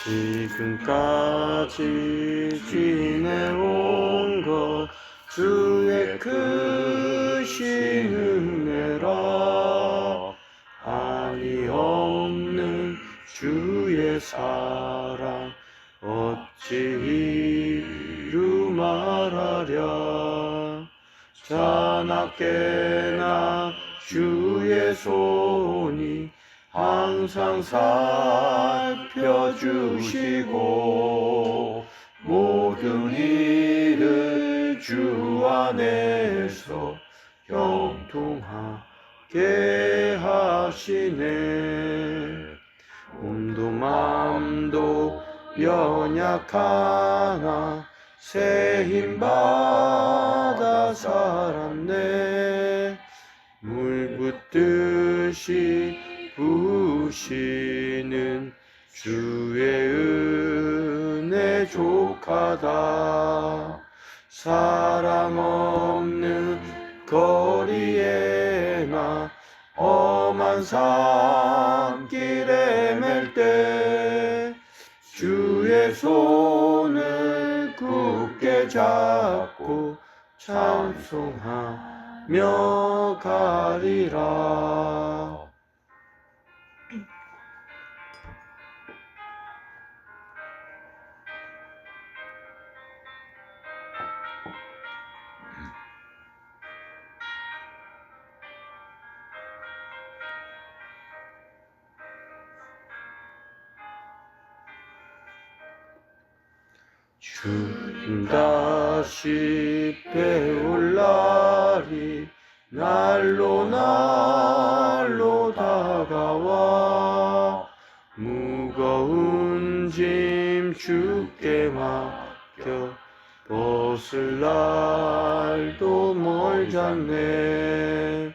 지금까지 지내온 것 주의 크신 은혜라. 한이 없는 주의 사랑 어찌 이루 말하랴. 자나깨나 주의 손이 항상 살펴주시고 모든 일을 주 안에서 형통하게 하시네. 몸도 맘도 연약하나 새 힘받아 살았네. 물 붓듯이 부으시는 주의 은혜 족하다. 사랑 없는 거리에나 험한 산길에 맬 때 주의 손을 굳게 잡고 찬송하며 가리라. 주님 다시 배울 날이 날로 날로 다가와. 무거운 짐 주께 맡겨 벗을 날도 멀잖네.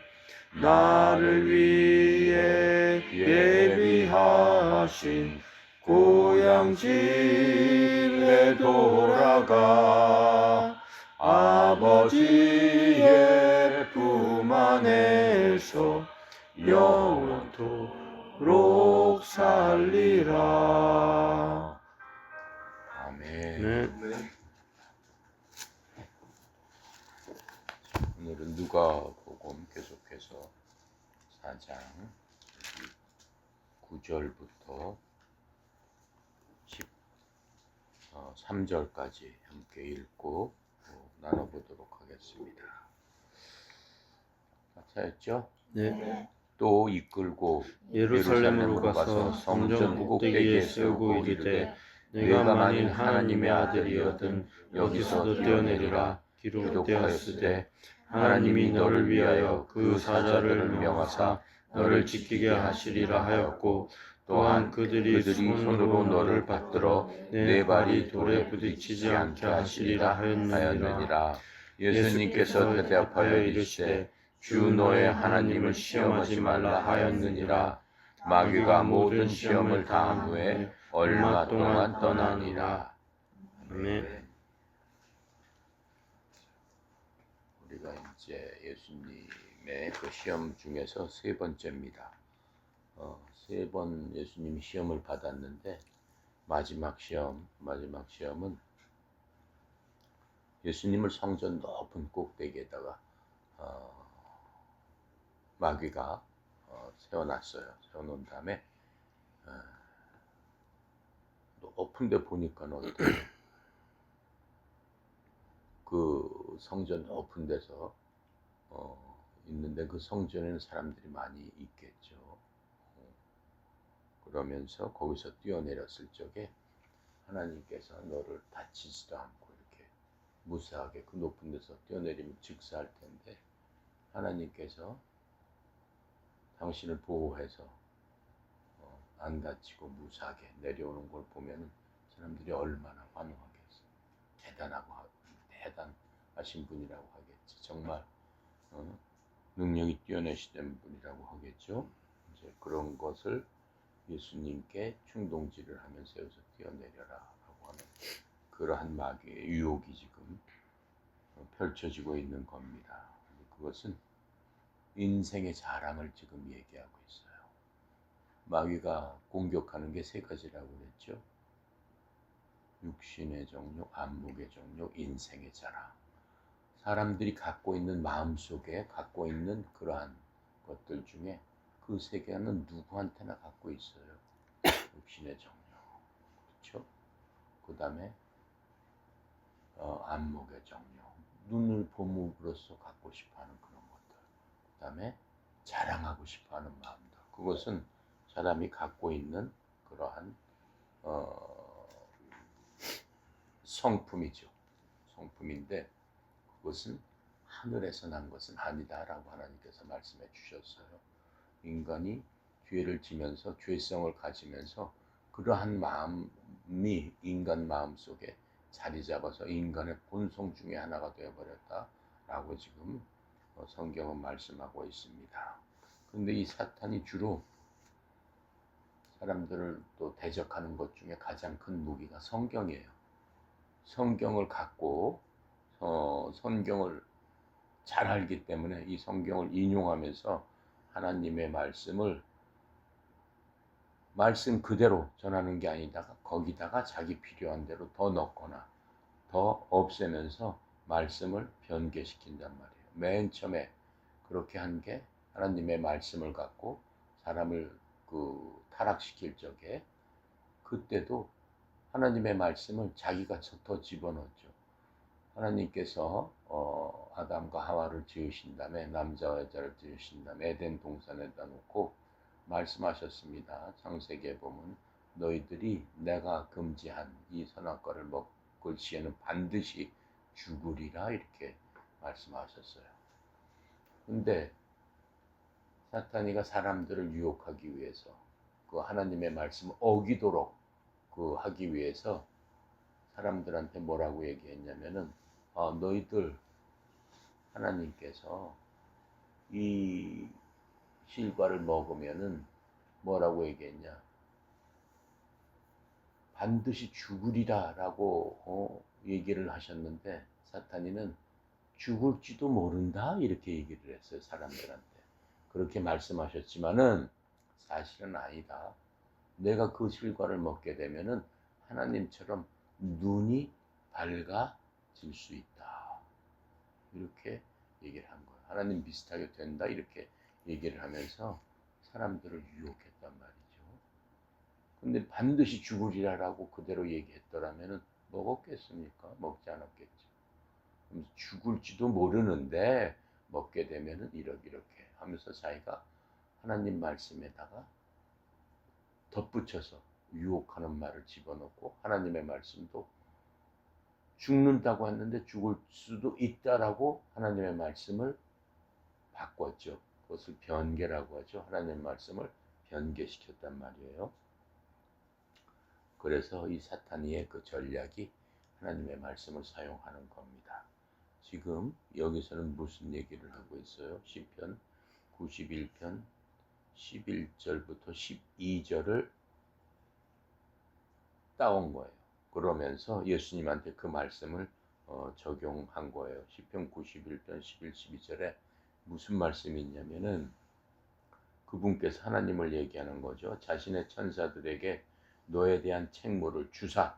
나를 위해 예비하신 고향 집에 돌아가 아버지의 품 안에서 영원토록 살리라. 아멘. 네. 오늘은 누가복음 계속해서 4장 9절부터 13절까지 함께 읽고 나눠보도록 하겠습니다. 찾았죠? 네. 또 이끌고 예루살렘으로 가서 성전 꼭대기에 세우고 이르되 내가 만일 하나님의 아들이거든 여기서도 뛰어내리라. 기록되었으되 하나님이 너를 위하여 그 사자를 명하사 너를 지키게 하시리라 하였고 또한 그들이 손으로 너를 받들어 내 발이 돌에 부딪히지 않게 하시리라 하였느니라. 예수님께서 대답하여 이르시되 주 너의 하나님을 시험하지 말라 하였느니라. 마귀가 모든 시험을 당한 후에 얼마 동안 떠나니라. 아멘. 우리가 이제 예수님의 그 시험 중에서 세 번째입니다. 세 번 예수님이 시험을 받았는데 마지막 시험은 예수님을 성전 높은 꼭대기에다가 마귀가 세워놨어요. 세워놓은 다음에 높은 데 보니까 그 성전 높은 데서 있는데 그 성전에는 사람들이 많이 있겠죠. 그러면서 거기서 뛰어내렸을 적에 하나님께서 너를 다치지도 않고 이렇게 무사하게 그 높은 데서 뛰어내리면 즉사할 텐데 하나님께서 당신을 보호해서 안 다치고 무사하게 내려오는 걸 보면 사람들이 얼마나 환호하겠어요. 대단하신 분이라고 하겠지. 정말 능력이 뛰어나시던 분이라고 하겠죠. 이제 그런 것을 예수님께 충동질을 하면 세워서 뛰어내려라 라고 하는 그러한 마귀의 유혹이 지금 펼쳐지고 있는 겁니다. 그것은 인생의 자랑을 지금 얘기하고 있어요. 마귀가 공격하는 게 세 가지라고 그랬죠. 육신의 정욕, 안목의 정욕, 인생의 자랑. 사람들이 갖고 있는 마음속에 갖고 있는 그러한 것들 중에 그 세 개는 누구한테나 갖고 있어요. 육신의 정욕, 그렇죠? 그 다음에 안목의 정욕, 눈을 봄으로써 갖고 싶어하는 그런 것들. 그 다음에 자랑하고 싶어하는 마음들. 그것은 사람이 갖고 있는 그러한 성품이죠. 성품인데 그것은 하늘에서 난 것은 아니다라고 하나님께서 말씀해 주셨어요. 인간이 죄를 지면서 죄성을 가지면서 그러한 마음이 인간 마음 속에 자리 잡아서 인간의 본성 중에 하나가 되어버렸다라고 지금 성경은 말씀하고 있습니다. 그런데 이 사탄이 주로 사람들을 또 대적하는 것 중에 가장 큰 무기가 성경이에요. 성경을 갖고 성경을 잘 알기 때문에 이 성경을 인용하면서 하나님의 말씀을 말씀 그대로 전하는 게 아니다가 거기다가 자기 필요한 대로 더 넣거나 더 없애면서 말씀을 변개시킨단 말이에요. 맨 처음에 그렇게 한 게 하나님의 말씀을 갖고 사람을 타락시킬 적에 그때도 하나님의 말씀을 자기가 더 집어넣었죠. 하나님께서 아담과 하와를 지으신 다음에 남자와 여자를 지으신 다음에 에덴 동산에다 놓고 말씀하셨습니다. 창세기에 보면 너희들이 내가 금지한 이 선악과를 먹을 시에는 반드시 죽으리라 이렇게 말씀하셨어요. 근데 사탄이가 사람들을 유혹하기 위해서 그 하나님의 말씀을 어기도록 하기 위해서 사람들한테 뭐라고 얘기했냐면은 너희들 하나님께서 이 실과를 먹으면은 뭐라고 얘기했냐? 반드시 죽으리라라고 얘기를 하셨는데 사탄이는 죽을지도 모른다 이렇게 얘기를 했어요. 사람들한테. 그렇게 말씀하셨지만은 사실은 아니다. 내가 그 실과를 먹게 되면은 하나님처럼 눈이 밝아질 수 있다. 이렇게 얘기를 한 거예요. 하나님 비슷하게 된다 이렇게 얘기를 하면서 사람들을 유혹했단 말이죠. 근데 반드시 죽으리라라고 그대로 얘기했더라면은 먹었겠습니까? 먹지 않았겠죠. 죽을지도 모르는데 먹게 되면은 이렇게 하면서 자기가 하나님 말씀에다가 덧붙여서 유혹하는 말을 집어넣고 하나님의 말씀도 죽는다고 했는데 죽을 수도 있다라고 하나님의 말씀을 바꿨죠. 그것을 변개라고 하죠. 하나님의 말씀을 변개시켰단 말이에요. 그래서 이 사탄이의 그 전략이 하나님의 말씀을 사용하는 겁니다. 지금 여기서는 무슨 얘기를 하고 있어요? 시편 91편 11절부터 12절을 따온 거예요. 그러면서 예수님한테 그 말씀을 적용한 거예요. 시편 91편 11, 12절에 무슨 말씀이 있냐면은 그분께서 하나님을 얘기하는 거죠. 자신의 천사들에게 너에 대한 책무를 주사,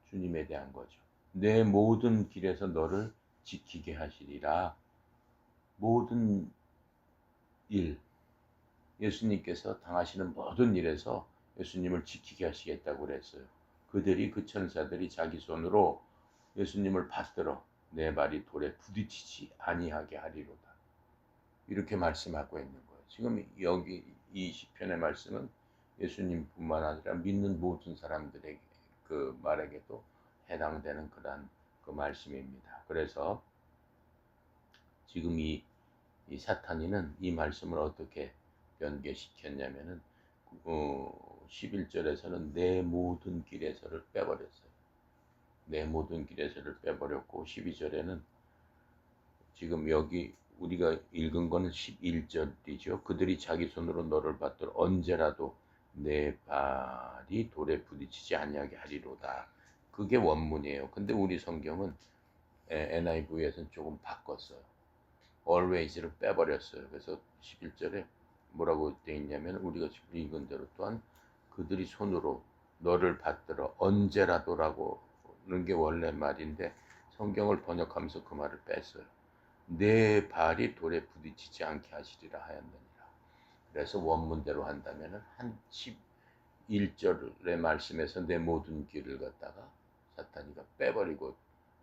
주님에 대한 거죠. 내 모든 길에서 너를 지키게 하시리라. 모든 일, 예수님께서 당하시는 모든 일에서 예수님을 지키게 하시겠다고 그랬어요. 그들이 그 천사들이 자기 손으로 예수님을 받들어 내 발이 돌에 부딪히지 아니하게 하리로다. 이렇게 말씀하고 있는 거예요. 지금 여기 이 시편의 말씀은 예수님뿐만 아니라 믿는 모든 사람들에게 그 말에게도 해당되는 그런 그 말씀입니다. 그래서 지금 이 사탄이는 이 말씀을 어떻게 변개시켰냐면은 11절에서는 내 모든 길에서를 빼버렸어요. 내 모든 길에서를 빼버렸고 12절에는 지금 여기 우리가 읽은 거는 11절이죠. 그들이 자기 손으로 너를 받들어 언제라도 내 발이 돌에 부딪히지 아니하게 하리로다. 그게 원문이에요. 근데 우리 성경은 NIV에서는 조금 바꿨어요. always를 빼버렸어요. 그래서 11절에 뭐라고 되어 있냐면 우리가 지금 읽은 대로 또한 그들이 손으로 너를 받들어 언제라도라고는 게 원래 말인데 성경을 번역하면서 그 말을 뺐어요. 내 발이 돌에 부딪히지 않게 하시리라 하였느니라. 그래서 원문대로 한다면은 한 11절의 말씀에서 내 모든 길을 갖다가 사탄이가 빼버리고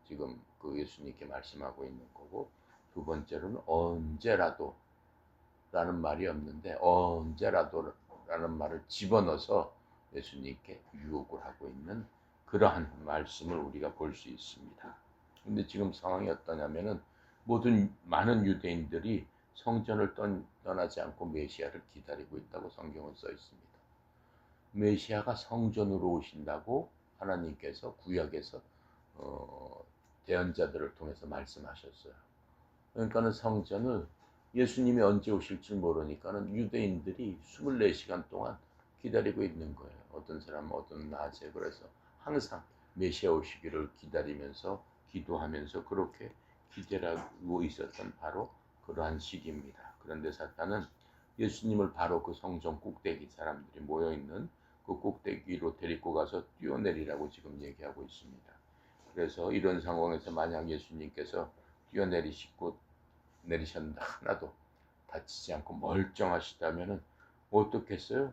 지금 그 예수님께 말씀하고 있는 거고, 두 번째로는 언제라도 라는 말이 없는데 언제라도 라는 말을 집어넣어서 예수님께 유혹을 하고 있는 그러한 말씀을 우리가 볼 수 있습니다. 근데 지금 상황이 어떠냐면은 많은 유대인들이 성전을 떠나지 않고 메시아를 기다리고 있다고 성경은 써 있습니다. 메시아가 성전으로 오신다고 하나님께서 구약에서 대언자들을 통해서 말씀하셨어요. 그러니까는 성전을 예수님이 언제 오실지 모르니까는 유대인들이 24시간 동안 기다리고 있는 거예요. 어떤 사람은 어떤 낮에. 그래서 항상 메시아 오시기를 기다리면서 기도하면서 그렇게 기다리고 있었던 바로 그러한 시기입니다. 그런데 사탄은 예수님을 바로 그 성전 꼭대기, 사람들이 모여있는 그 꼭대기로 데리고 가서 뛰어내리라고 지금 얘기하고 있습니다. 그래서 이런 상황에서 만약 예수님께서 내리셨는데 하나도 다치지 않고 멀쩡하시다면은 어떻겠어요?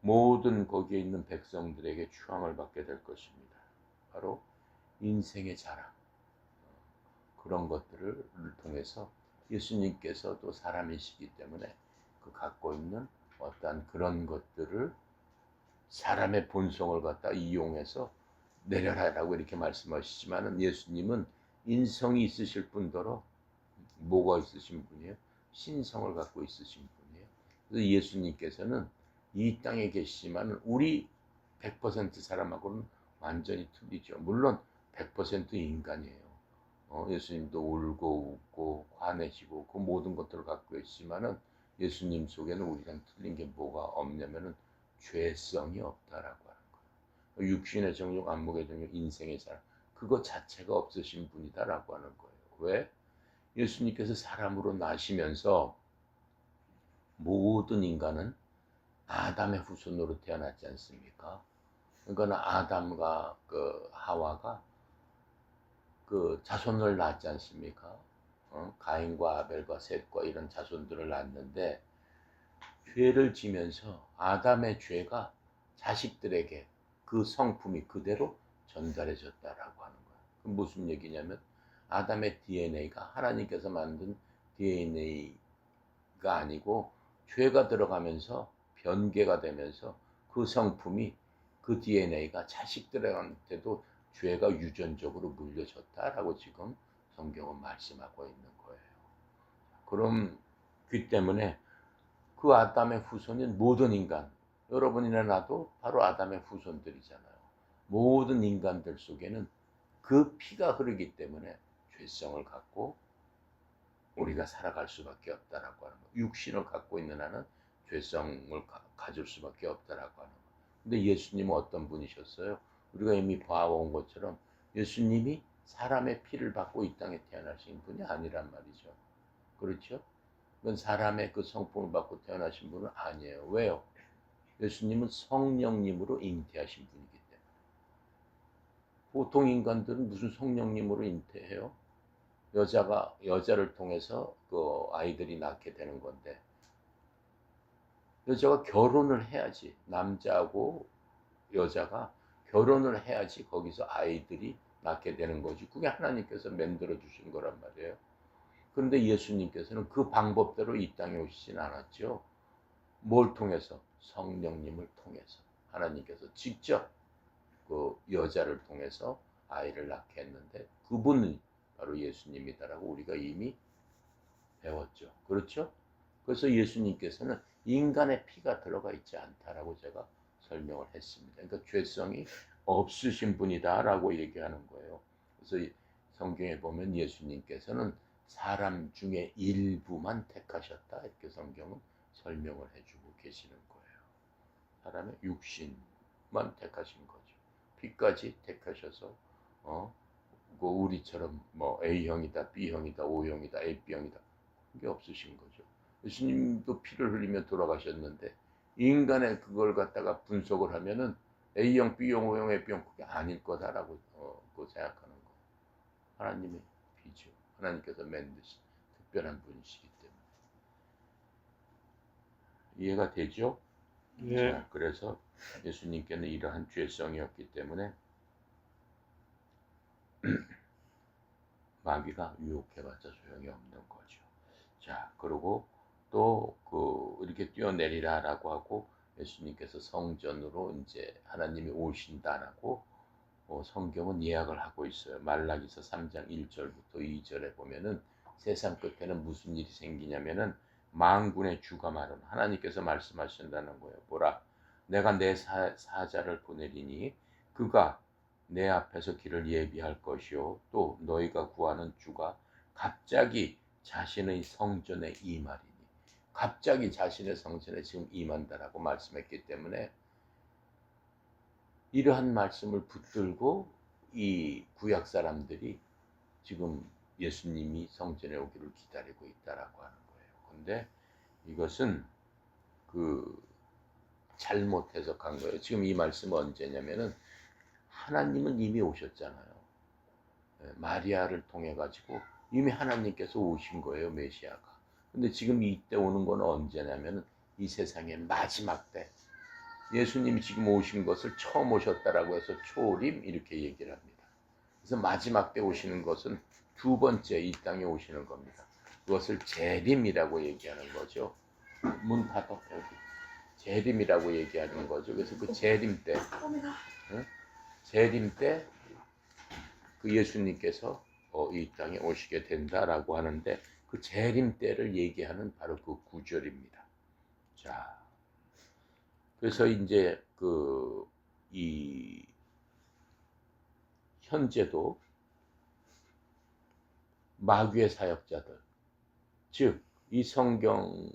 모든 거기에 있는 백성들에게 추앙을 받게 될 것입니다. 바로 인생의 자랑, 그런 것들을 통해서 예수님께서도 사람이시기 때문에 그 갖고 있는 어떠한 그런 것들을 사람의 본성을 갖다 이용해서 내려라라고 이렇게 말씀하시지만은 예수님은 인성이 있으실 뿐더러 뭐가 있으신 분이에요? 신성을 갖고 있으신 분이에요. 그래서 예수님께서는 이 땅에 계시지만 우리 100% 사람하고는 완전히 틀리죠. 물론 100% 인간이에요. 예수님도 울고 웃고 화내시고 그 모든 것들을 갖고 계시지만은 예수님 속에는 우리랑 틀린 게 뭐가 없냐면은 죄성이 없다라고 하는 거예요. 육신의 정욕, 안목의 정욕, 인생의 사랑, 그거 자체가 없으신 분이다라고 하는 거예요. 왜? 예수님께서 사람으로 나시면서 모든 인간은 아담의 후손으로 태어났지 않습니까? 그러니까 아담과 그 하와가 그 자손을 낳지 않습니까? 가인과 아벨과 셋과 이런 자손들을 낳는데 죄를 지면서 아담의 죄가 자식들에게 그 성품이 그대로 전달해졌다라고 하는 거예요. 그 무슨 얘기냐면 아담의 DNA가 하나님께서 만든 DNA가 아니고 죄가 들어가면서 변개가 되면서 그 성품이 그 DNA가 자식들한테도 죄가 유전적으로 물려졌다라고 지금 성경은 말씀하고 있는 거예요. 그럼 그 때문에 그 아담의 후손인 모든 인간, 여러분이나 나도 바로 아담의 후손들이잖아요. 모든 인간들 속에는 그 피가 흐르기 때문에 죄성을 갖고 우리가 살아갈 수밖에 없다라고 하는 거예요. 육신을 갖고 있는 한은 죄성을 가질 수밖에 없다라고 하는 거예요. 근데 예수님은 어떤 분이셨어요? 우리가 이미 봐온 것처럼 예수님이 사람의 피를 받고 이 땅에 태어나신 분이 아니란 말이죠. 그렇죠? 그건 사람의 그 성품을 받고 태어나신 분은 아니에요. 왜요? 예수님은 성령님으로 잉태하신 분이기 때문에. 보통 인간들은 무슨 성령님으로 잉태해요? 여자를 통해서 그 아이들이 낳게 되는 건데, 여자가 결혼을 해야지, 남자하고 여자가 결혼을 해야지 거기서 아이들이 낳게 되는 거지. 그게 하나님께서 만들어 주신 거란 말이에요. 그런데 예수님께서는 그 방법대로 이 땅에 오시진 않았죠. 뭘 통해서? 성령님을 통해서. 하나님께서 직접 그 여자를 통해서 아이를 낳게 했는데 그분은 바로 예수님이다라고 우리가 이미 배웠죠. 그렇죠? 그래서 예수님께서는 인간의 피가 들어가 있지 않다라고 제가 설명을 했습니다. 그러니까 죄성이 없으신 분이다라고 얘기하는 거예요. 그래서 성경에 보면 예수님께서는 사람 중에 일부만 택하셨다, 이렇게 성경은 설명을 해주고 계시는 거예요. 사람의 육신만 택하신 거죠. 피까지 택하셔서 그 우리처럼 뭐 A형이다, B형이다, O형이다, AB형이다, 그게 없으신 거죠. 예수님도 피를 흘리며 돌아가셨는데 인간의 그걸 갖다가 분석을 하면은 A형, B형, O형, F형 그게 아닐 거다라고 그 생각하는 거. 하나님의 비죠. 하나님께서 만드신 특별한 분이시기 때문에. 이해가 되죠? 네. 자, 그래서 예수님께는 이러한 죄성이었기 때문에 마귀가 유혹해봤자 소용이 없는 거죠. 자, 그리고 또 이렇게 뛰어내리라라고 하고 예수님께서 성전으로 이제 하나님이 오신다라고 성경은 예약을 하고 있어요. 말라기서 3장 1절부터 2절에 보면은 세상 끝에는 무슨 일이 생기냐면은 만군의 주가 말은 하나님께서 말씀하신다는 거예요. 보라, 내가 내 사자를 보내리니 그가 내 앞에서 길을 예비할 것이요 또 너희가 구하는 주가 갑자기 자신의 성전에 임하리니, 갑자기 자신의 성전에 지금 임한다라고 말씀했기 때문에 이러한 말씀을 붙들고 이 구약 사람들이 지금 예수님이 성전에 오기를 기다리고 있다라고 하는 거예요. 근데 이것은 잘못 해석한 거예요. 지금 이 말씀은 언제냐면은 하나님은 이미 오셨잖아요. 마리아를 통해 가지고 이미 하나님께서 오신 거예요, 메시아가. 근데 지금 이때 오는 건 언제냐면은 이 세상의 마지막 때. 예수님이 지금 오신 것을 처음 오셨다라고 해서 초림 이렇게 얘기를 합니다. 그래서 마지막 때 오시는 것은 두 번째 이 땅에 오시는 겁니다. 그것을 재림이라고 얘기하는 거죠. 문 닫아 여기. 재림이라고 얘기하는 거죠. 그래서 그 재림 때, 재림 때 그 예수님께서 이 땅에 오시게 된다라고 하는데 그 재림 때를 얘기하는 바로 그 구절입니다. 자, 그래서 이제 이 현재도 마귀의 사역자들, 즉 이 성경을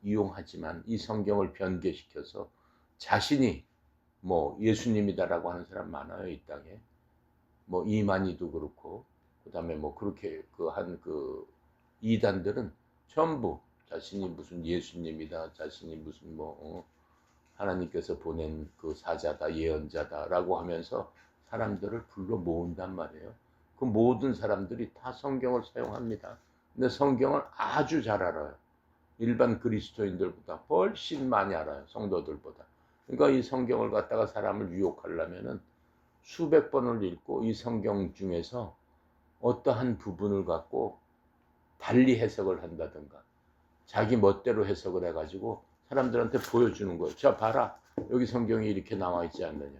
이용하지만 이 성경을 변개시켜서 자신이 뭐 예수님이다라고 하는 사람 많아요, 이 땅에. 뭐 이만희도 그렇고 그다음에 뭐 그렇게 그 이단들은 전부 자신이 무슨 예수님이다, 자신이 무슨 하나님께서 보낸 그 사자다, 예언자다라고 하면서 사람들을 불러 모은단 말이에요. 그 모든 사람들이 다 성경을 사용합니다. 근데 성경을 아주 잘 알아요. 일반 그리스도인들보다 훨씬 많이 알아요. 성도들보다. 그러니까 이 성경을 갖다가 사람을 유혹하려면은 수백 번을 읽고 이 성경 중에서 어떠한 부분을 갖고 달리 해석을 한다든가 자기 멋대로 해석을 해가지고 사람들한테 보여주는 거예요. 자, 봐라. 여기 성경이 이렇게 나와 있지 않느냐.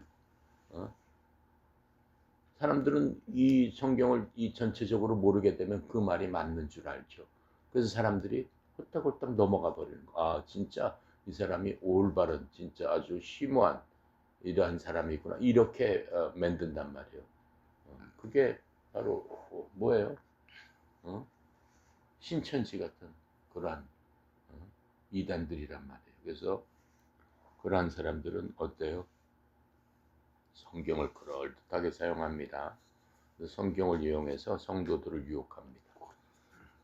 사람들은 이 성경을 전체적으로 모르게 되면 그 말이 맞는 줄 알죠. 그래서 사람들이 홀딱홀딱 넘어가 버리는 거. 아, 진짜 이 사람이 올바른, 진짜 아주 심오한 이러한 사람이구나. 이렇게 만든단 말이에요. 그게 바로 뭐예요? 신천지 같은 그러한 이단들이란 말이에요. 그래서 그러한 사람들은 어때요? 성경을 그럴듯하게 사용합니다. 성경을 이용해서 성도들을 유혹합니다.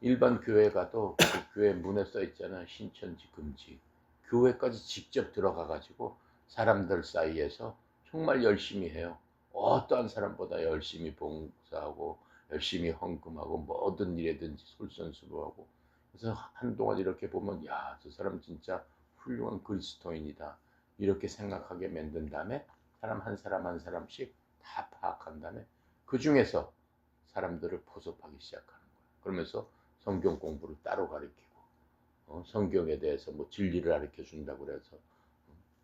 일반 교회 가도 그 교회 문에 써 있잖아요. 신천지 금지. 교회까지 직접 들어가 가지고 사람들 사이에서 정말 열심히 해요. 어떠한 사람보다 열심히 봉사하고 열심히 헌금하고 뭐든 일에든지 솔선수범하고. 그래서 한동안 이렇게 보면 야, 저 사람 진짜 훌륭한 그리스도인이다. 이렇게 생각하게 만든 다음에 사람 한 사람 한 사람씩 다 파악한 다음에 그 중에서 사람들을 포섭하기 시작하는 거예요. 그러면서 성경 공부를 따로 가르치고 성경에 대해서 뭐 진리를 가르쳐 준다고 그래서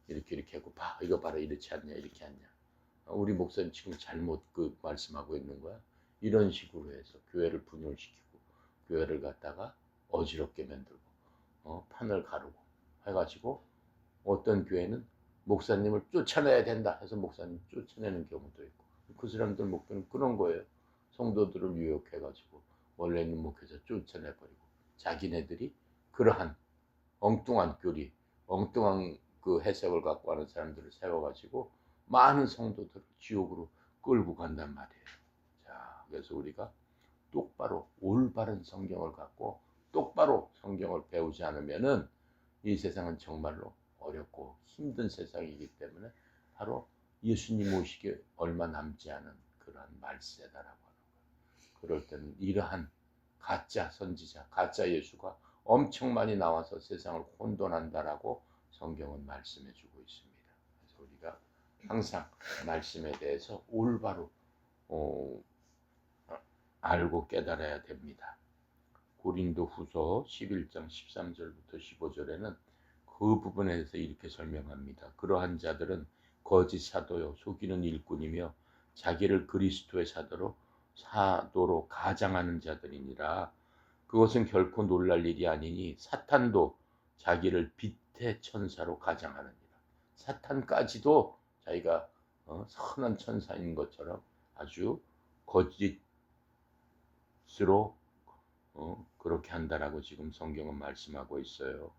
이렇게 하고 봐, 이거 봐라, 이렇지 않냐, 이렇게 않냐. 우리 목사님 지금 잘못 말씀하고 있는 거야. 이런 식으로 해서 교회를 분열시키고 교회를 갖다가 어지럽게 만들고 판을 가르고 해가지고 어떤 교회는 목사님을 쫓아내야 된다 해서 목사님 쫓아내는 경우도 있고 그 사람들 목표는 그런 거예요. 성도들을 유혹해가지고 원래 있는 목회자 쫓아내버리고 자기네들이 그러한 엉뚱한 교리, 엉뚱한 그 해석을 갖고 하는 사람들을 세워가지고 많은 성도들을 지옥으로 끌고 간단 말이에요. 자, 그래서 우리가 똑바로 올바른 성경을 갖고 똑바로 성경을 배우지 않으면은 이 세상은 정말로 어렵고 힘든 세상이기 때문에 바로 예수님 오시기 얼마 남지 않은 그러한 말세다라고 하는 거예요. 그럴 때는 이러한 가짜 선지자, 가짜 예수가 엄청 많이 나와서 세상을 혼돈한다라고 성경은 말씀해 주고 있습니다. 그래서 우리가 항상 말씀에 대해서 올바로 알고 깨달아야 됩니다. 고린도 후서 11장 13절부터 15절에는 그 부분에 대해서 이렇게 설명합니다. 그러한 자들은 거짓 사도요 속이는 일꾼이며 자기를 그리스도의 사도로 가장하는 자들이니라. 그것은 결코 놀랄 일이 아니니 사탄도 자기를 빛의 천사로 가장하느니라. 사탄까지도 자기가 선한 천사인 것처럼 아주 거짓으로 그렇게 한다라고 지금 성경은 말씀하고 있어요.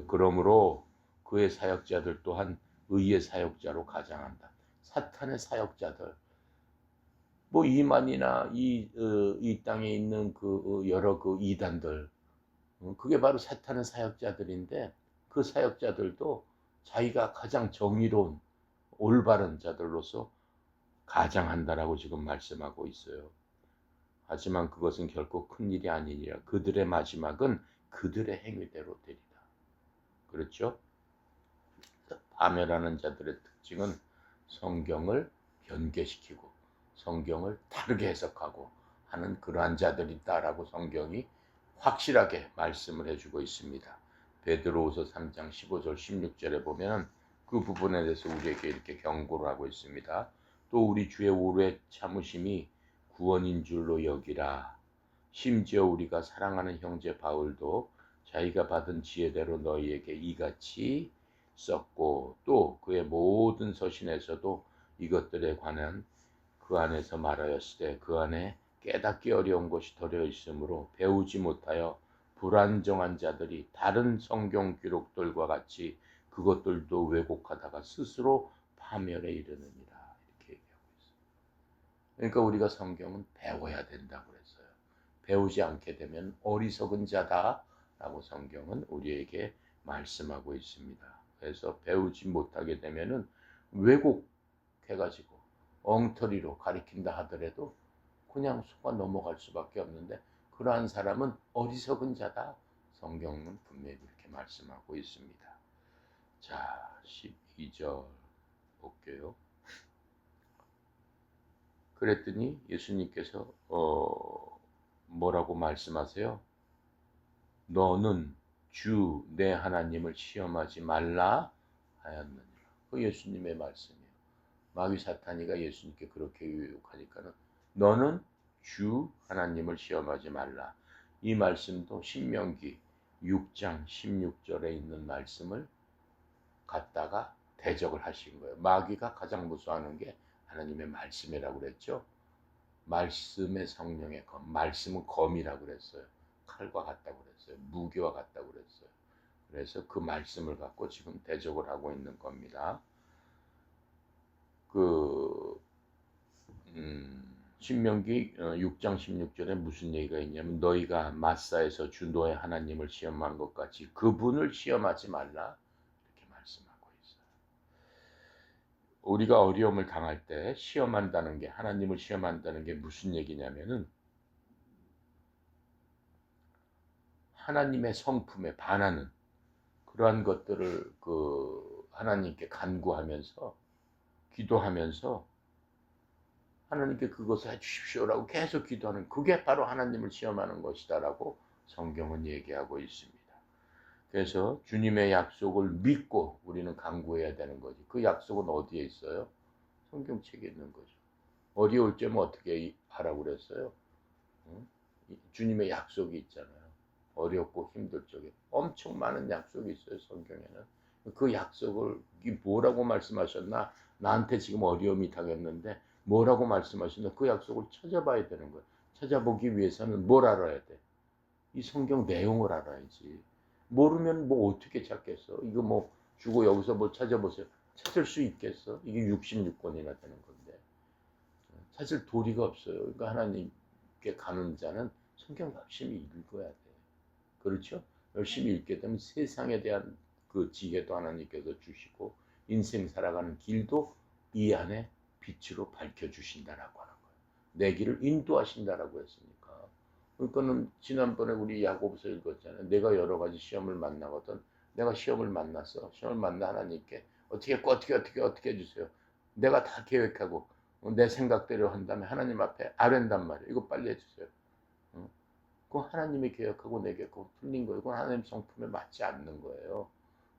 그러므로 그의 사역자들 또한 의의 사역자로 가장한다. 사탄의 사역자들, 뭐 이만이나 이 땅에 있는 그 여러 그 이단들, 그게 바로 사탄의 사역자들인데 그 사역자들도 자기가 가장 정의로운 올바른 자들로서 가장한다라고 지금 말씀하고 있어요. 하지만 그것은 결코 큰 일이 아니니라. 그들의 마지막은 그들의 행위대로 되리라. 그렇죠? 파멸하는 자들의 특징은 성경을 변개시키고 성경을 다르게 해석하고 하는 그러한 자들이 있다라고 성경이 확실하게 말씀을 해주고 있습니다. 베드로후서 3장 15절 16절에 보면 그 부분에 대해서 우리에게 이렇게 경고를 하고 있습니다. 또 우리 주의 오래 참으심이 구원인 줄로 여기라. 심지어 우리가 사랑하는 형제 바울도 자기가 받은 지혜대로 너희에게 이같이 썼고 또 그의 모든 서신에서도 이것들에 관한 그 안에서 말하였으되 그 안에 깨닫기 어려운 것이 들어 있으므로 배우지 못하여 불안정한 자들이 다른 성경 기록들과 같이 그것들도 왜곡하다가 스스로 파멸에 이르느니라. 이렇게 얘기하고 있어요. 그러니까 우리가 성경은 배워야 된다고 그랬어요. 배우지 않게 되면 어리석은 자다라고 성경은 우리에게 말씀하고 있습니다. 그래서 배우지 못하게 되면은 왜곡해가지고 엉터리로 가리킨다 하더라도 그냥 속아 넘어갈 수밖에 없는데 그러한 사람은 어리석은 자다. 성경은 분명히 그렇게 말씀하고 있습니다. 자, 12절 볼게요. 그랬더니 예수님께서 뭐라고 말씀하세요? 너는 주 내 하나님을 시험하지 말라 하였느니라. 그 예수님의 말씀이에요. 마귀 사탄이가 예수님께 그렇게 유혹하니까는 너는 주 하나님을 시험하지 말라. 이 말씀도 신명기 6장 16절에 있는 말씀을 갖다가 대적을 하신 거예요. 마귀가 가장 무서워하는 게 하나님의 말씀이라고 그랬죠. 말씀의 성령의 검, 말씀은 검이라고 그랬어요. 칼과 같다고 그랬어요. 무기와 같다고 그랬어요. 그래서 그 말씀을 갖고 지금 대적을 하고 있는 겁니다. 신명기 6장 16절에 무슨 얘기가 있냐면 너희가 마사에서 주 너의 하나님을 시험한 것 같이 그분을 시험하지 말라 이렇게 말씀하고 있어요. 우리가 어려움을 당할 때 시험한다는 게 하나님을 시험한다는 게 무슨 얘기냐면은 하나님의 성품에 반하는 그러한 것들을 하나님께 간구하면서 기도하면서 하나님께 그것을 해주십시오라고 계속 기도하는 그게 바로 하나님을 시험하는 것이다라고 성경은 얘기하고 있습니다. 그래서 주님의 약속을 믿고 우리는 간구해야 되는 거지. 그 약속은 어디에 있어요? 성경책에 있는 거죠. 어려울 때면 어떻게 하라고 그랬어요? 주님의 약속이 있잖아요. 어렵고 힘들 적에 엄청 많은 약속이 있어요. 성경에는. 그 약속을 뭐라고 말씀하셨나? 나한테 지금 어려움이 당했는데 뭐라고 말씀하셨나? 그 약속을 찾아봐야 되는 거예요. 찾아보기 위해서는 뭘 알아야 돼? 이 성경 내용을 알아야지. 모르면 뭐 어떻게 찾겠어? 이거 뭐 주고 여기서 뭐 찾아보세요. 찾을 수 있겠어? 이게 66권이나 되는 건데. 찾을 도리가 없어요. 그러니까 하나님께 가는 자는 성경 열심히 읽어야 돼. 그렇죠? 열심히 읽게 되면 세상에 대한 그 지혜도 하나님께서 주시고 인생 살아가는 길도 이 안에 빛으로 밝혀주신다라고 하는 거예요. 내 길을 인도하신다라고 했으니까. 그러니까는 지난번에 우리 야고보서 읽었잖아요. 내가 여러 가지 시험을 만나거든. 내가 시험을 만났어. 시험을 만나 하나님께 어떻게 해주세요. 내가 다 계획하고 내 생각대로 한다면 하나님 앞에 아랜단 말이에요. 이거 빨리 해주세요. 그건 하나님이 계획하고 내 계획하고 틀린 거예요. 그건 하나님 성품에 맞지 않는 거예요.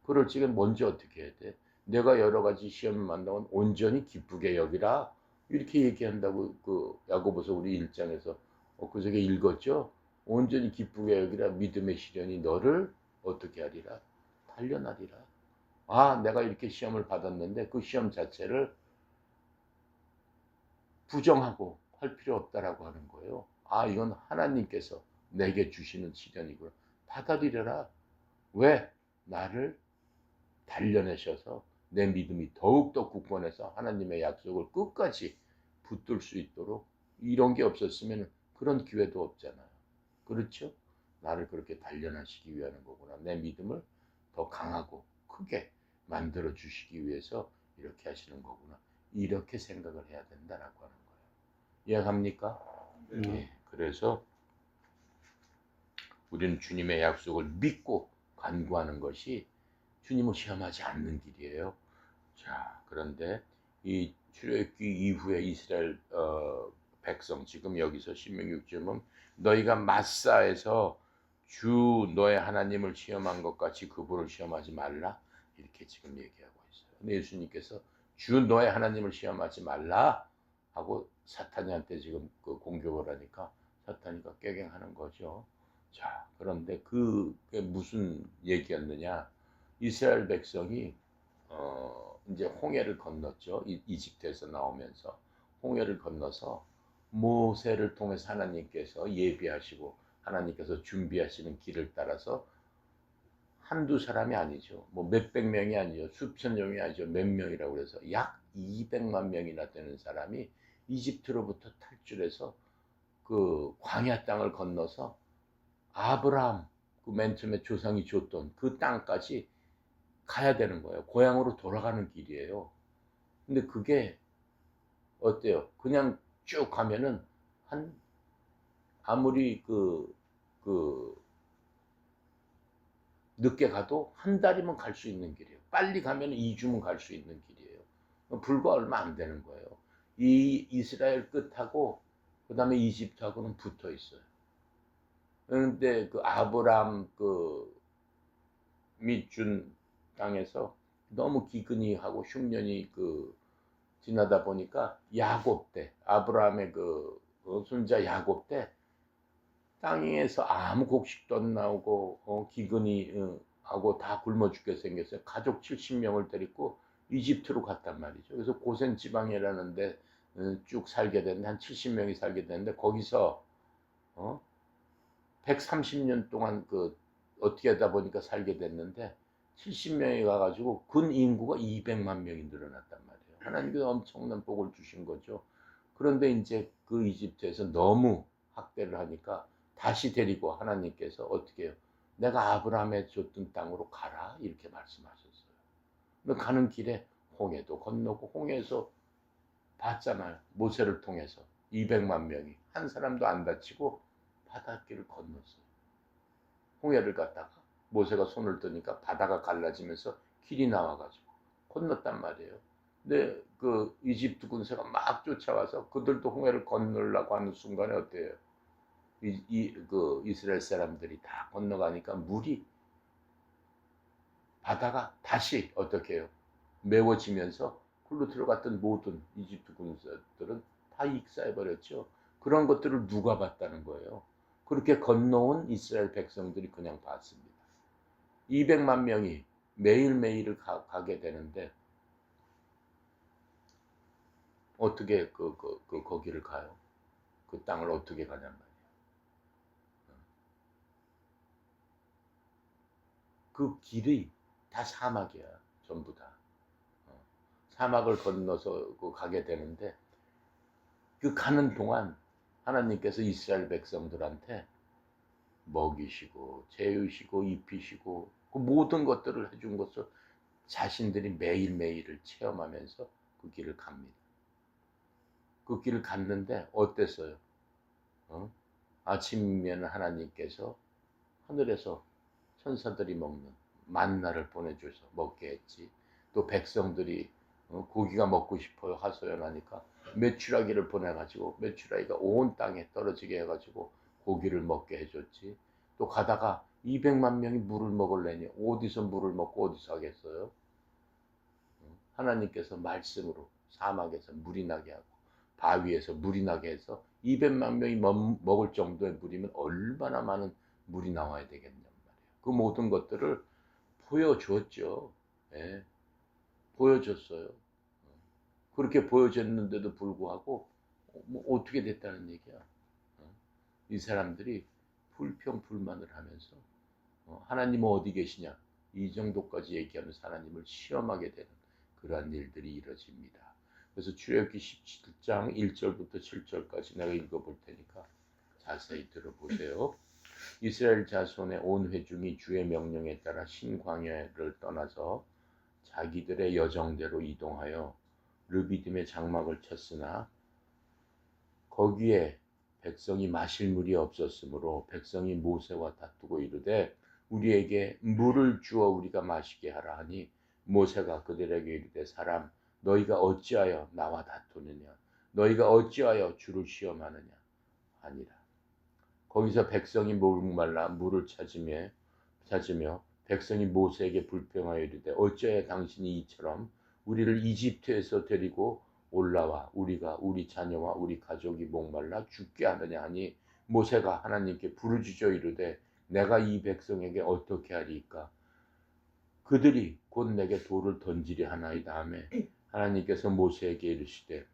그럴 적엔 먼저 어떻게 해야 돼? 내가 여러 가지 시험을 만나면 온전히 기쁘게 여기라 이렇게 얘기한다고 그 야고보서 우리 1장에서 그저께 읽었죠. 온전히 기쁘게 여기라 믿음의 시련이 너를 어떻게 하리라? 단련하리라. 아, 내가 이렇게 시험을 받았는데 그 시험 자체를 부정하고 할 필요 없다라고 하는 거예요. 아, 이건 하나님께서 내게 주시는 시련이구나. 받아들여라. 왜? 나를 단련하셔서 내 믿음이 더욱더 굳건해서 하나님의 약속을 끝까지 붙들 수 있도록 이런 게 없었으면 그런 기회도 없잖아요. 그렇죠? 나를 그렇게 단련하시기 위한 거구나. 내 믿음을 더 강하고 크게 만들어 주시기 위해서 이렇게 하시는 거구나. 이렇게 생각을 해야 된다라고 하는 거예요. 이해합니까? 예. 그래서 우리는 주님의 약속을 믿고 간구하는 것이 주님을 시험하지 않는 길이에요. 자, 그런데 이 출애굽기 이후에 이스라엘 백성 지금 여기서 신명기 6절은 너희가 마사에서 주 너의 하나님을 시험한 것 같이 그분을 시험하지 말라 이렇게 지금 얘기하고 있어요. 근데 예수님께서 주 너의 하나님을 시험하지 말라 하고 사탄이한테 지금 그 공격을 하니까 사탄이가 꾀갱하는 거죠. 자, 그런데 그게 무슨 얘기였느냐? 이스라엘 백성이 이제 홍해를 건넜죠. 이집트에서 나오면서 홍해를 건너서 모세를 통해서 하나님께서 예비하시고 하나님께서 준비하시는 길을 따라서 한두 사람이 아니죠. 뭐 몇백 명이 아니죠. 수천 명이 아니죠. 몇 명이라고 그래서 약 200만 명이나 되는 사람이 이집트로부터 탈출해서 그 광야 땅을 건너서 아브라함 그 맨 처음에 조상이 줬던 그 땅까지 가야 되는 거예요. 고향으로 돌아가는 길이에요. 근데 그게 어때요? 그냥 쭉 가면은 한 아무리 그 늦게 가도 한 달이면 갈 수 있는 길이에요. 빨리 가면 2주면 갈 수 있는 길이에요. 불과 얼마 안 되는 거예요. 이 이스라엘 끝하고 그다음에 이집트하고는 붙어 있어요. 그런데 그 아브라함 그 밑준 땅에서 너무 기근이 하고 흉년이 그 지나다 보니까 야곱 때 아브라함의 그 손자 야곱 때 땅에서 아무 곡식도 안 나오고 기근이 하고 다 굶어 죽게 생겼어요. 가족 70명을 데리고 이집트로 갔단 말이죠. 그래서 고센 지방이라는데 쭉 살게 됐는데 한 70명이 살게 됐는데 거기서 130년 동안 그 어떻게 하다 보니까 살게 됐는데 70명이 가가지고 군 인구가 200만 명이 늘어났단 말이에요. 하나님께서 엄청난 복을 주신 거죠. 그런데 이제 그 이집트에서 너무 학대를 하니까 다시 데리고 하나님께서 어떻게 해요? 내가 아브라함에 줬던 땅으로 가라 이렇게 말씀하셨어요. 근데 가는 길에 홍해도 건너고 홍해에서 봤잖아요. 모세를 통해서 200만 명이 한 사람도 안 다치고 바닷길을 건넜어요. 홍해를 갔다가 모세가 손을 드니까 바다가 갈라지면서 길이 나와가지고 건넜단 말이에요. 근데 그 이집트 군사가 막 쫓아와서 그들도 홍해를 건너려고 하는 순간에 어때요? 그 이스라엘 사람들이 다 건너가니까 물이 바다가 다시 어떻게 해요? 메워지면서 굴로 들어갔던 모든 이집트 군사들은 다 익사해버렸죠. 그런 것들을 누가 봤다는 거예요? 그렇게 건너온 이스라엘 백성들이 그냥 봤습니다. 200만 명이 매일매일 가게 되는데 어떻게 거기를 가요? 그 땅을 어떻게 가냔 말이에요. 그 길이 다 사막이야. 전부 다. 사막을 건너서 가게 되는데 그 가는 동안 하나님께서 이스라엘 백성들한테 먹이시고 재우시고 입히시고 그 모든 것들을 해준 것을 자신들이 매일매일을 체험하면서 그 그 길을 갑니다. 그 길을 갔는데 어땠어요? 아침이면 하나님께서 하늘에서 천사들이 먹는 만나를 보내줘서 먹게 했지. 또 백성들이 고기가 먹고 싶어요 하소연하니까 메추라기를 보내가지고 메추라기가 온 땅에 떨어지게 해가지고 고기를 먹게 해줬지. 또 가다가 200만 명이 물을 먹을래니 어디서 물을 먹고 어디서 하겠어요? 하나님께서 말씀으로 사막에서 물이 나게 하고 바위에서 물이 나게 해서 200만 명이 먹을 정도의 물이면 얼마나 많은 물이 나와야 되겠냔 말이에요. 그 모든 것들을 보여줬죠. 예, 보여줬어요. 그렇게 보여줬는데도 불구하고 뭐 어떻게 됐다는 얘기야. 이 사람들이 불평불만을 하면서 하나님은 어디 계시냐 이 정도까지 얘기하면서 하나님을 시험하게 되는 그러한 일들이 이루어집니다. 그래서 출애굽기 17장 1절부터 7절까지 내가 읽어볼 테니까 자세히 들어보세요. 이스라엘 자손의 온 회중이 주의 명령에 따라 신광야를 떠나서 자기들의 여정대로 이동하여 르비딤의 장막을 쳤으나 거기에 백성이 마실 물이 없었으므로 백성이 모세와 다투고 이르되 우리에게 물을 주어 우리가 마시게 하라 하니 모세가 그들에게 이르되 사람 너희가 어찌하여 나와 다투느냐 너희가 어찌하여 주를 시험하느냐 하니라. 거기서 백성이 목말라 물을 찾으며 백성이 모세에게 불평하여 이르되 어찌하여 당신이 이처럼 우리를 이집트에서 데리고 올라와 우리가 우리 자녀와 우리 가족이 목말라 죽게 하느냐 하니 모세가 하나님께 부르짖어 이르되 내가 이 백성에게 어떻게 하리이까 그들이 곧 내게 돌을 던지려 하나이다 하며 하나님께서 모세에게 이르시되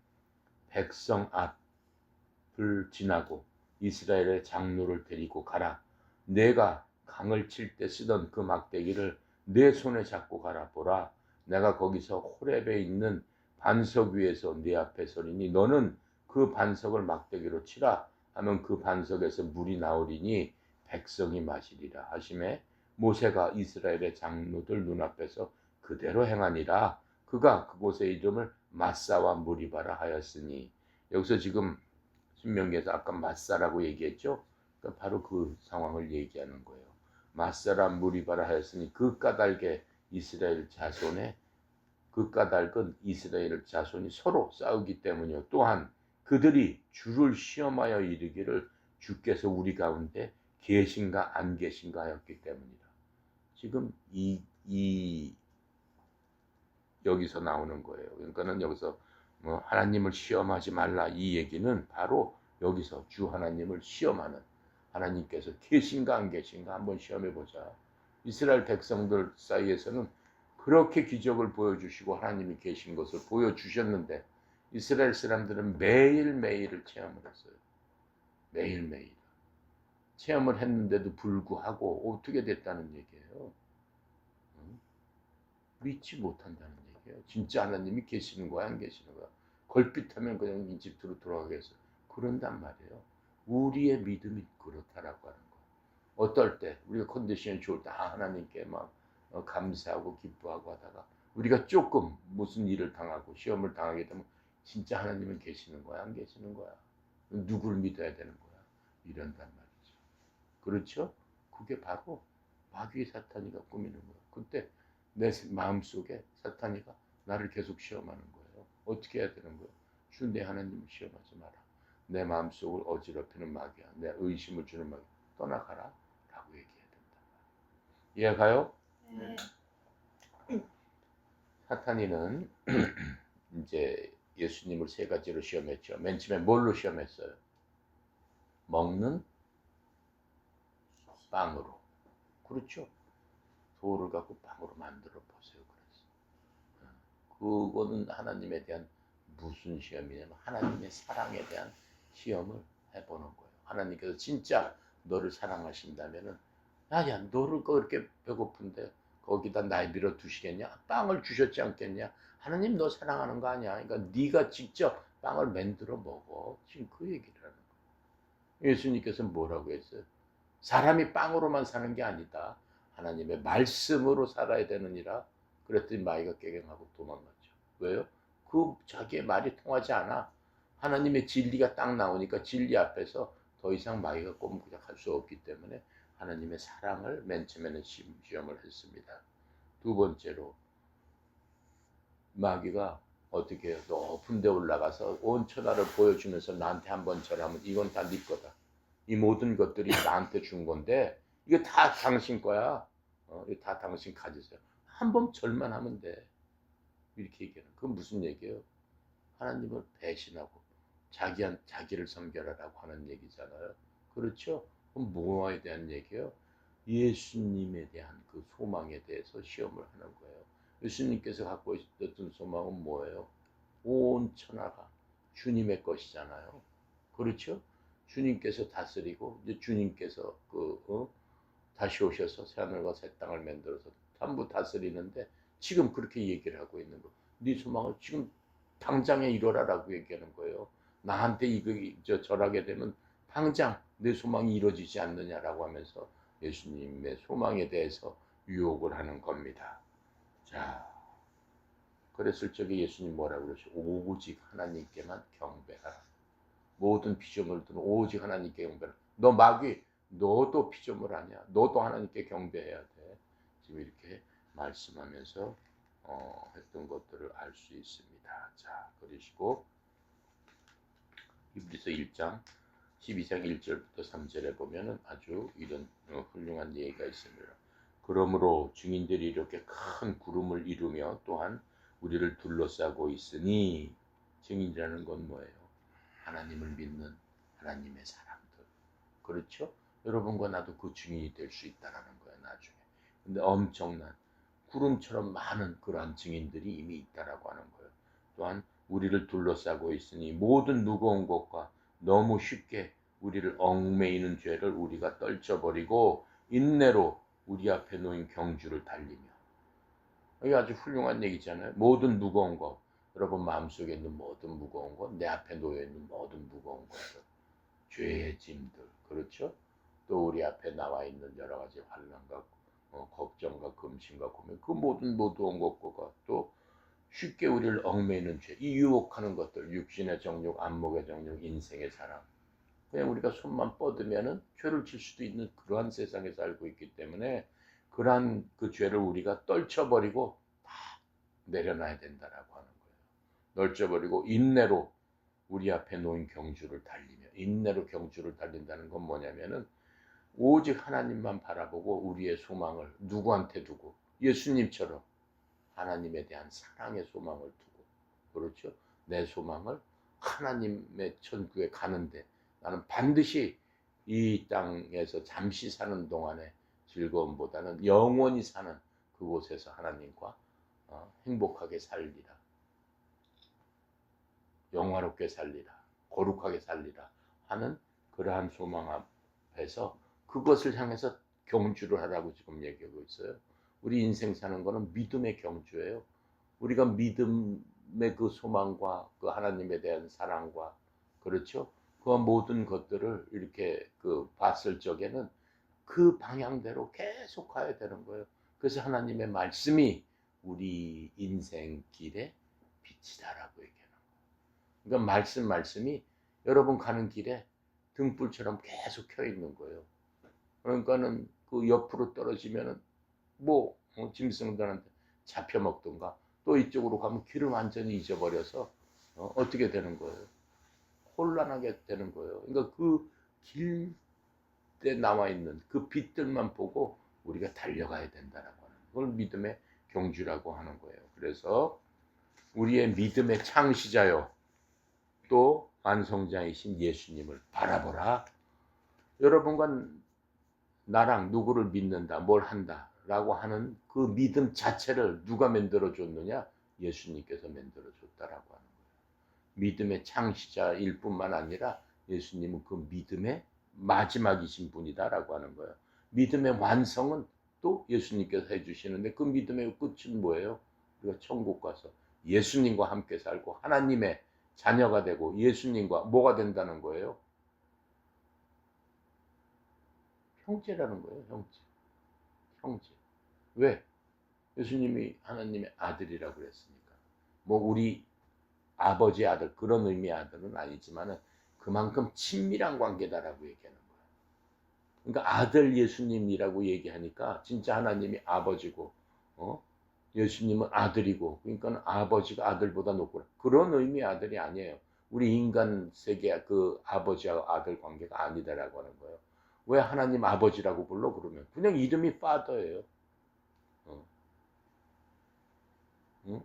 백성 앞을 지나고 이스라엘의 장로를 데리고 가라. 내가 강을 칠 때 쓰던 그 막대기를 내 손에 잡고 가라. 보라 내가 거기서 호렙에 있는 반석 위에서 네 앞에 서리니 너는 그 반석을 막대기로 치라 하면 그 반석에서 물이 나오리니 백성이 마시리라 하시매 모세가 이스라엘의 장로들 눈앞에서 그대로 행하니라. 그가 그곳의 이름을 마사와 무리바라 하였으니 여기서 지금 신명기에서 아까 마사라고 얘기했죠. 그러니까 바로 그 상황을 얘기하는 거예요. 마사라 무리바라 하였으니 그 까닭에 이스라엘 자손의 그 까닭은 이스라엘 자손이 서로 싸우기 때문이요. 또한 그들이 주를 시험하여 이르기를 주께서 우리 가운데 계신가 안 계신가 하였기 때문이다. 지금 여기서 나오는 거예요. 그러니까는 여기서 뭐 하나님을 시험하지 말라 이 얘기는 바로 여기서 주 하나님을 시험하는 하나님께서 계신가 안 계신가 한번 시험해 보자. 이스라엘 백성들 사이에서는 그렇게 기적을 보여주시고 하나님이 계신 것을 보여주셨는데 이스라엘 사람들은 매일매일을 체험을 했어요. 매일매일 체험을 했는데도 불구하고 어떻게 됐다는 얘기예요. 믿지 못한다는 얘기예요. 진짜 하나님이 계시는 거야 안 계시는 거야. 걸핏하면 그냥 이집트로 돌아가겠어. 그런단 말이에요. 우리의 믿음이 그렇다라고 하는 거예요. 어떨 때 우리가 컨디션이 좋을 때 하나님께 막 감사하고 기뻐하고 하다가 우리가 조금 무슨 일을 당하고 시험을 당하게 되면 진짜 하나님은 계시는 거야 안 계시는 거야. 누굴 믿어야 되는 거야. 이런단 말이죠. 그렇죠? 그게 바로 마귀의 사탄이가 꾸미는 거야. 그때 내 마음속에 사탄이가 나를 계속 시험하는 거예요. 어떻게 해야 되는 거예요? 주 내 하나님을 시험하지 마라. 내 마음속을 어지럽히는 마귀야. 내 의심을 주는 마귀야. 떠나가라 라고 얘기해야 된다. 이해가요? 네. 사탄이는 이제 예수님을 세 가지로 시험했죠. 맨 처음에 뭘로 시험했어요? 먹는 빵으로. 그렇죠? 돌을 갖고 빵으로 만들어 보세요. 그랬어. 그거는 하나님에 대한 무슨 시험이냐면 하나님의 사랑에 대한 시험을 해보는 거예요. 하나님께서 진짜 너를 사랑하신다면은 야 너를 그렇게 배고픈데 거기다 날 밀어 두시겠냐? 빵을 주셨지 않겠냐? 하나님 너 사랑하는 거 아니야? 그러니까 네가 직접 빵을 만들어 먹어. 지금 그 얘기를 하는 거예요. 예수님께서 뭐라고 했어요? 사람이 빵으로만 사는 게 아니다. 하나님의 말씀으로 살아야 되느니라. 그랬더니 마귀가 깨갱하고 도망갔죠. 왜요? 그 자기의 말이 통하지 않아. 하나님의 진리가 딱 나오니까 진리 앞에서 더 이상 마귀가 꼼짝할 수 없기 때문에 하나님의 사랑을 맨 처음에는 시험을 했습니다. 두 번째로 마귀가 어떻게 해요? 높은 데 올라가서 온 천하를 보여주면서 나한테 한번 절하면 이건 다 네 거다. 이 모든 것들이 나한테 준 건데 이거 다 당신 거야. 이거 다 당신 가지세요. 한번 절만 하면 돼. 이렇게 얘기하는. 그건 무슨 얘기예요? 하나님을 배신하고 자기를 섬겨라라고 하는 얘기잖아요. 그렇죠? 그럼 뭐에 대한 얘기예요? 예수님에 대한 그 소망에 대해서 시험을 하는 거예요. 예수님께서 갖고 있었던 소망은 뭐예요? 온 천하가 주님의 것이잖아요. 그렇죠? 주님께서 다스리고 이제 주님께서 다시 오셔서 새하늘과 새 땅을 만들어서 전부 다스리는데 지금 그렇게 얘기를 하고 있는 거. 네 소망을 지금 당장에 이뤄라라고 얘기하는 거예요. 나한테 이거 절하게 되면 당장 내 소망이 이루어지지 않느냐라고 하면서 예수님의 소망에 대해서 유혹을 하는 겁니다. 자, 그랬을 적에 예수님 뭐라고 그러죠? 오직 하나님께만 경배하라. 모든 피조물들은 오직 하나님께 경배하라. 너 마귀, 너도 피조물 아니야. 너도 하나님께 경배해야 돼. 지금 이렇게 말씀하면서 했던 것들을 알 수 있습니다. 자, 그러시고 히브리서 1장 12장 1절부터 3절에 보면은 아주 이런 훌륭한 얘기가 있습니다. 그러므로 증인들이 이렇게 큰 구름을 이루며 또한 우리를 둘러싸고 있으니, 증인이라는 건 뭐예요? 하나님을 믿는 하나님의 사람들. 그렇죠? 여러분과 나도 그 증인이 될 수 있다라는 거예요, 나중에. 근데 엄청난 구름처럼 많은 그러한 증인들이 이미 있다라고 하는 거예요. 또한 우리를 둘러싸고 있으니 모든 무거운 것과 너무 쉽게 우리를 얽매이는 죄를 우리가 떨쳐버리고 인내로 우리 앞에 놓인 경주를 달리며. 이게 아주 훌륭한 얘기잖아요. 모든 무거운 것, 여러분 마음속에 있는 모든 무거운 것, 내 앞에 놓여있는 모든 무거운 것들, 죄의 짐들, 그렇죠? 또 우리 앞에 나와 있는 여러 가지 환난과 걱정과 금심과 고민, 그 모든 무거운 것과 또 쉽게 우리를 얽매이는 죄, 이 유혹하는 것들, 육신의 정욕, 안목의 정욕, 인생의 사랑. 그냥 우리가 손만 뻗으면은 죄를 질 수도 있는 그러한 세상에 살고 있기 때문에 그러한 그 죄를 우리가 떨쳐버리고 다 내려놔야 된다라고 하는 거예요. 떨쳐버리고 인내로 우리 앞에 놓인 경주를 달리며, 인내로 경주를 달린다는 건 뭐냐면은 오직 하나님만 바라보고 우리의 소망을 누구한테 두고, 예수님처럼 하나님에 대한 사랑의 소망을 두고, 그렇죠? 내 소망을 하나님의 천국에 가는데 나는 반드시 이 땅에서 잠시 사는 동안의 즐거움보다는 영원히 사는 그곳에서 하나님과 행복하게 살리라, 영화롭게 살리라, 거룩하게 살리라 하는 그러한 소망 앞에서 그것을 향해서 경주를 하라고 지금 얘기하고 있어요. 우리 인생 사는 거는 믿음의 경주예요. 우리가 믿음의 그 소망과 그 하나님에 대한 사랑과, 그렇죠? 그 모든 것들을 이렇게 봤을 적에는 그 방향대로 계속 가야 되는 거예요. 그래서 하나님의 말씀이 우리 인생 길의 빛이다라고 얘기하는 거예요. 그러니까 말씀이 여러분 가는 길에 등불처럼 계속 켜 있는 거예요. 그러니까는 그 옆으로 떨어지면은 짐승들한테 잡혀 먹던가, 또 이쪽으로 가면 길을 완전히 잊어버려서 어떻게 되는 거예요? 혼란하게 되는 거예요. 그러니까 그 길에 나와 있는 그 빛들만 보고 우리가 달려가야 된다라고 하는 그걸 믿음의 경주라고 하는 거예요. 그래서 우리의 믿음의 창시자요 또 완성자이신 예수님을 바라보라. 여러분과 나랑 누구를 믿는다, 뭘 한다 라고 하는 그 믿음 자체를 누가 만들어줬느냐? 예수님께서 만들어줬다라고 하는 거예요. 믿음의 창시자일 뿐만 아니라 예수님은 그 믿음의 마지막이신 분이다라고 하는 거예요. 믿음의 완성은 또 예수님께서 해주시는데 그 믿음의 끝은 뭐예요? 우리가 천국 가서 예수님과 함께 살고 하나님의 자녀가 되고 예수님과 뭐가 된다는 거예요? 형제라는 거예요. 형제. 왜? 예수님이 하나님의 아들이라고 그랬으니까. 우리 아버지의 아들, 그런 의미의 아들은 아니지만은 그만큼 친밀한 관계다라고 얘기하는 거예요. 그러니까 아들 예수님이라고 얘기하니까 진짜 하나님이 아버지고, 예수님은 아들이고, 그러니까 아버지가 아들보다 높구나. 그런 의미의 아들이 아니에요. 우리 인간 세계 그 아버지와 아들 관계가 아니다라고 하는 거예요. 왜 하나님 아버지라고 불러? 그러면 그냥 이름이 Father예요.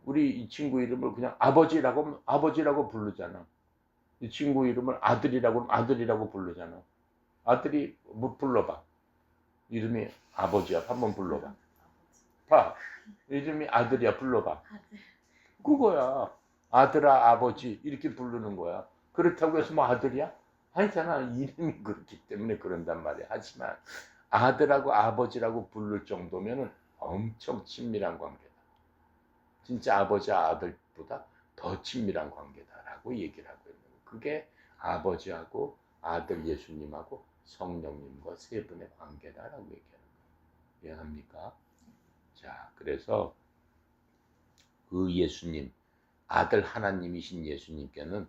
우리 이 친구 이름을 그냥 아버지라고 부르잖아. 이 친구 이름을 아들이라고 하면 아들이라고 부르잖아. 아들이 뭐 불러봐. 이름이 아버지야. 한번 불러봐. 봐. 이름이 아들이야. 불러봐. 그거야. 아들아, 아버지 이렇게 부르는 거야. 그렇다고 해서 뭐 아들이야? 아니잖아. 이름이 그렇기 때문에 그런단 말이야. 하지만 아들하고 아버지라고 부를 정도면은 엄청 친밀한 관계다. 진짜 아버지와 아들보다 더 친밀한 관계다라고 얘기를 하고 있는 거예요. 그게 아버지하고 아들 예수님하고 성령님과 세 분의 관계다라고 얘기하는 거예요. 이해합니까? 자, 그래서 그 예수님, 아들 하나님이신 예수님께는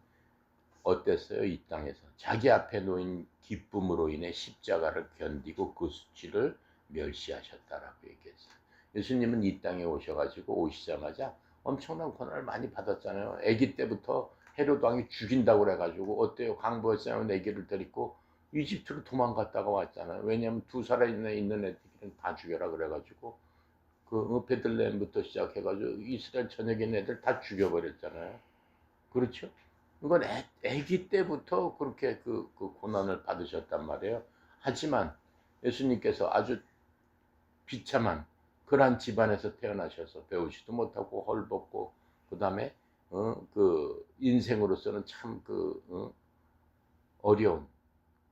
어땠어요? 이 땅에서 자기 앞에 놓인 기쁨으로 인해 십자가를 견디고 그 수치를 멸시하셨다라고 얘기했어요. 예수님은 이 땅에 오셔가지고 오시자마자 엄청난 고난을 많이 받았잖아요. 아기 때부터 헤롯 왕이 죽인다고 그래가지고 어때요? 강부에서 아기를 데리고 이집트로 도망갔다가 왔잖아요. 왜냐하면 두 살에 있는 애들은 다 죽여라 그래가지고 그 베들레헴부터 시작해가지고 이스라엘 전역에 있는 애들 다 죽여버렸잖아요. 그렇죠? 이건 아기 때부터 그렇게 그 고난을 받으셨단 말이에요. 하지만 예수님께서 아주 비참한 그러한 집안에서 태어나셔서 배우지도 못하고 헐벗고 그다음에 그 인생으로서는 참 어려운